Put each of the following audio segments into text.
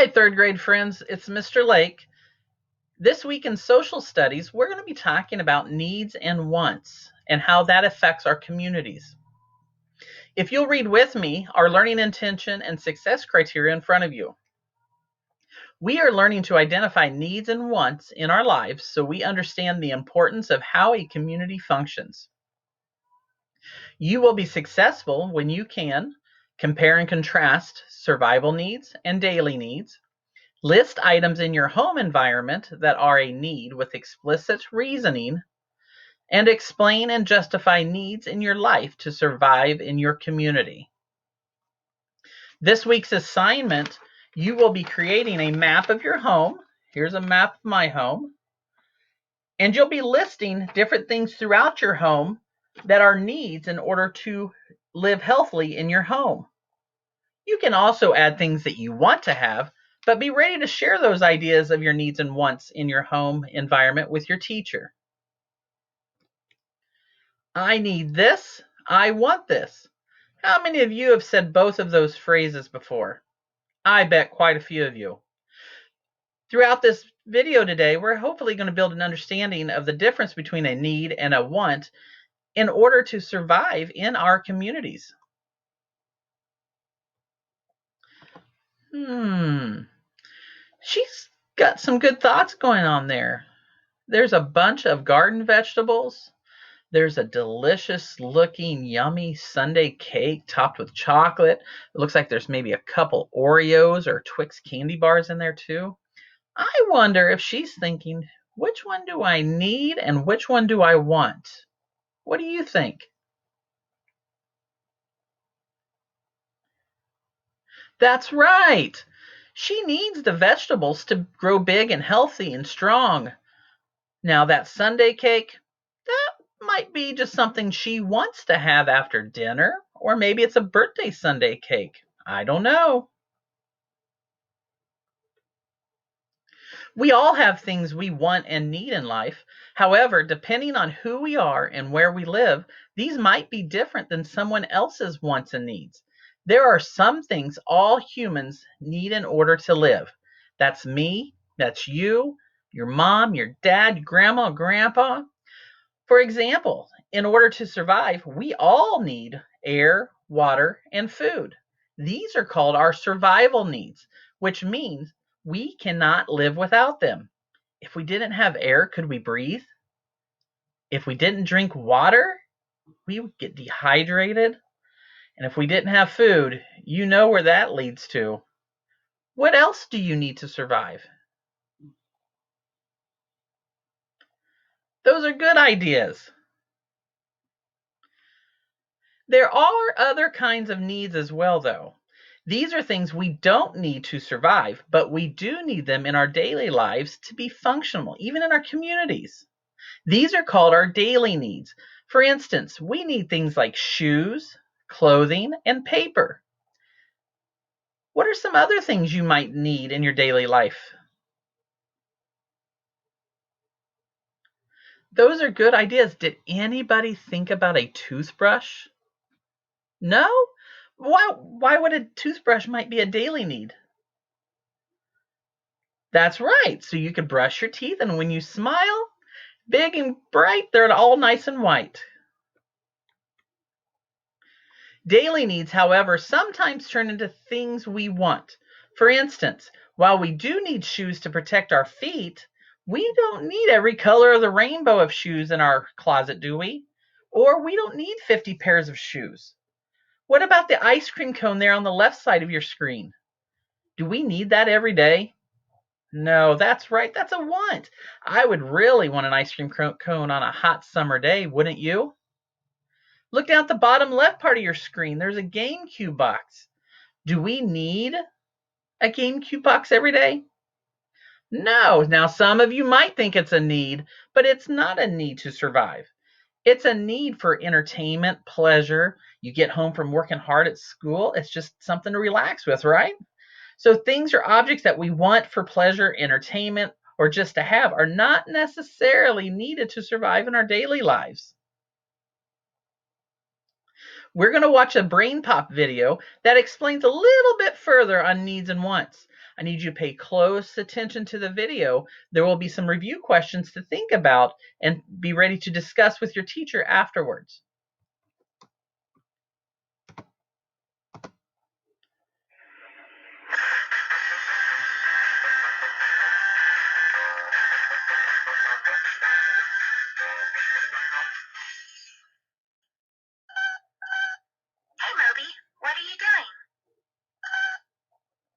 Hi, third grade friends. It's Mr. Lake. This week in social studies, we're going to be talking about needs and wants and how that affects our communities. If you'll read with me, our learning intention and success criteria in front of you. We are learning to identify needs and wants in our lives so we understand the importance of how a community functions. You will be successful when you can compare and contrast survival needs and daily needs. List items in your home environment that are a need with explicit reasoning, and explain and justify needs in your life to survive in your community. This week's assignment, you will be creating a map of your home. Here's a map of my home. And you'll be listing different things throughout your home that are needs in order to live healthily in your home. You can also add things that you want to have, but be ready to share those ideas of your needs and wants in your home environment with your teacher. I need this. I want this. How many of you have said both of those phrases before? I bet quite a few of you. Throughout this video today, we're hopefully going to build an understanding of the difference between a need and a want in order to survive in our communities. She's got some good thoughts going on there. There's a bunch of garden vegetables. There's a delicious looking, yummy sundae cake topped with chocolate. It looks like there's maybe a couple Oreos or Twix candy bars in there too. I wonder if she's thinking, which one do I need and which one do I want? What do you think? That's right. She needs the vegetables to grow big and healthy and strong. Now, that sundae cake, that might be just something she wants to have after dinner, or maybe it's a birthday sundae cake. I don't know. We all have things we want and need in life. However, depending on who we are and where we live, these might be different than someone else's wants and needs. There are some things all humans need in order to live. That's me, that's you, your mom, your dad, your grandma, grandpa. For example, in order to survive, we all need air, water, and food. These are called our survival needs, which means we cannot live without them. If we didn't have air, could we breathe? If we didn't drink water, we would get dehydrated. And if we didn't have food, you know where that leads to. What else do you need to survive? Those are good ideas. There are other kinds of needs as well, though. These are things we don't need to survive, but we do need them in our daily lives to be functional, even in our communities. These are called our daily needs. For instance, we need things like shoes, clothing, and paper. What are some other things you might need in your daily life? Those are good ideas. Did anybody think about a toothbrush? No? Why would a toothbrush might be a daily need? That's right. So you could brush your teeth, and when you smile, big and bright, they're all nice and white. Daily needs, however, sometimes turn into things we want. For instance, while we do need shoes to protect our feet, we don't need every color of the rainbow of shoes in our closet, do we? Or we don't need 50 pairs of shoes. What about the ice cream cone there on the left side of your screen? Do we need that every day? No, that's right. That's a want. I would really want an ice cream cone on a hot summer day, wouldn't you? Look down at the bottom left part of your screen. There's a GameCube box. Do we need a GameCube box every day? No. Now, some of you might think it's a need, but it's not a need to survive. It's a need for entertainment, pleasure. You get home from working hard at school, it's just something to relax with, right? So things or objects that we want for pleasure, entertainment, or just to have are not necessarily needed to survive in our daily lives. We're going to watch a Brain Pop video that explains a little bit further on needs and wants. I need you to pay close attention to the video. There will be some review questions to think about and be ready to discuss with your teacher afterwards. Hey, Moby, what are you doing?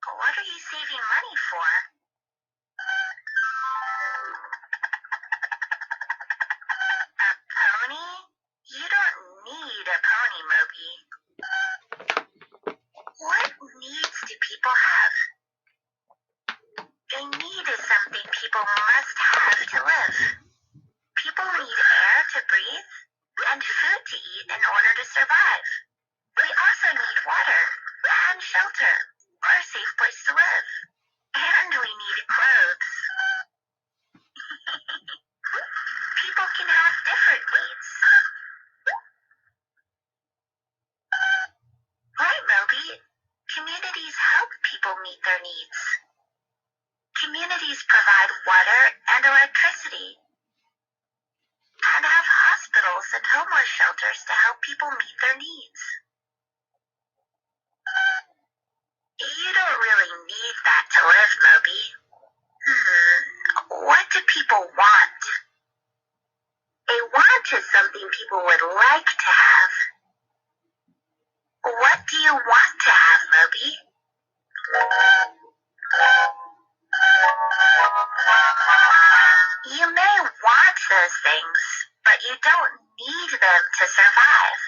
What are you saving money for? A pony? You don't need a pony, Moby. What needs do people have? A need is something people must have to live. People need air to breathe and food to eat in order to survive. We also need water and shelter or a safe place to live. And we need clothes. People can have different needs. Right, Moby. Communities help people meet their needs. Communities provide water and electricity and have hospitals and homeless shelters to help people meet their needs. You don't really need that to live, Moby. What do people want? A want is something people would like to have. What do you want to have, Moby? You may want those things, but you don't need them to survive.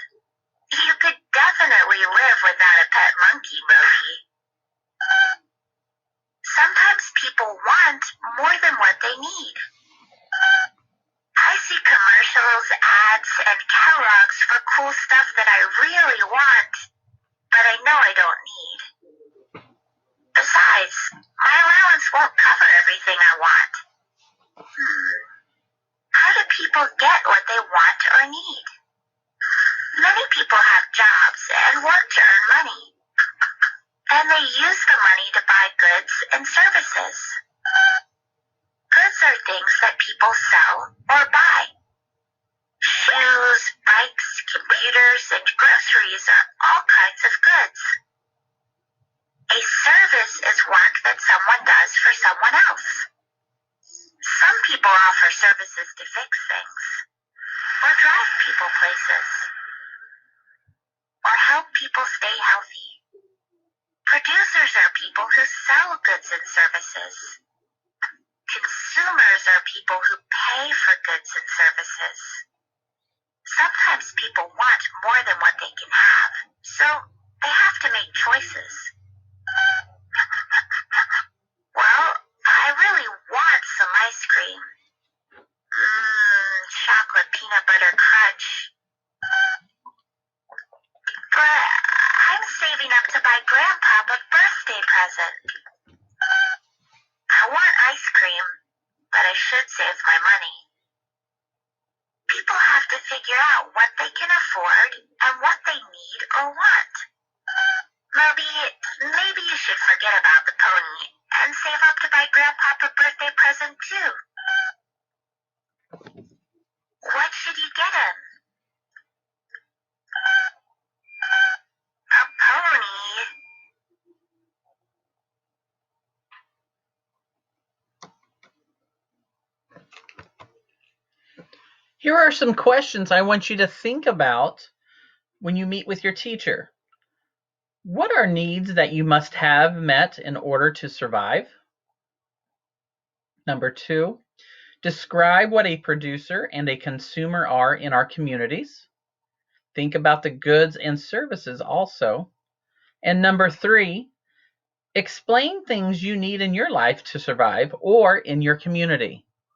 You could definitely live without a pet monkey, Moby. Sometimes people want more than what they need. I see commercials, ads, and catalogs for cool stuff that I really want, but I know I don't need. Besides, my allowance won't cover everything I want. How do people get what they want or need? Many people have jobs and work to earn money, and they use the money to buy goods and services. Goods are things that people sell or buy. Shoes, bikes, computers, and groceries are all kinds of goods. A service is work that someone does for someone else. Some people offer services to fix things, or drive people places, or help people stay healthy. Producers are people who sell goods and services. Consumers are people who pay for goods and services. Sometimes people want more than what they can have, so they have to make choices. Well, I really want some ice cream. Chocolate peanut butter crunch. But I'm saving up to buy Grandpa a birthday present. I want ice cream, but I should save my money. People have to figure out what they can afford and what they need or want. Moby, maybe you should forget about the pony and save up to buy Grandpa a birthday present too. What should you get him? A pony. Here are some questions I want you to think about when you meet with your teacher. What are needs that you must have met in order to survive? Number 2, describe what a producer and a consumer are in our communities. Think about the goods and services also. And number 3, explain things you need in your life to survive or in your community.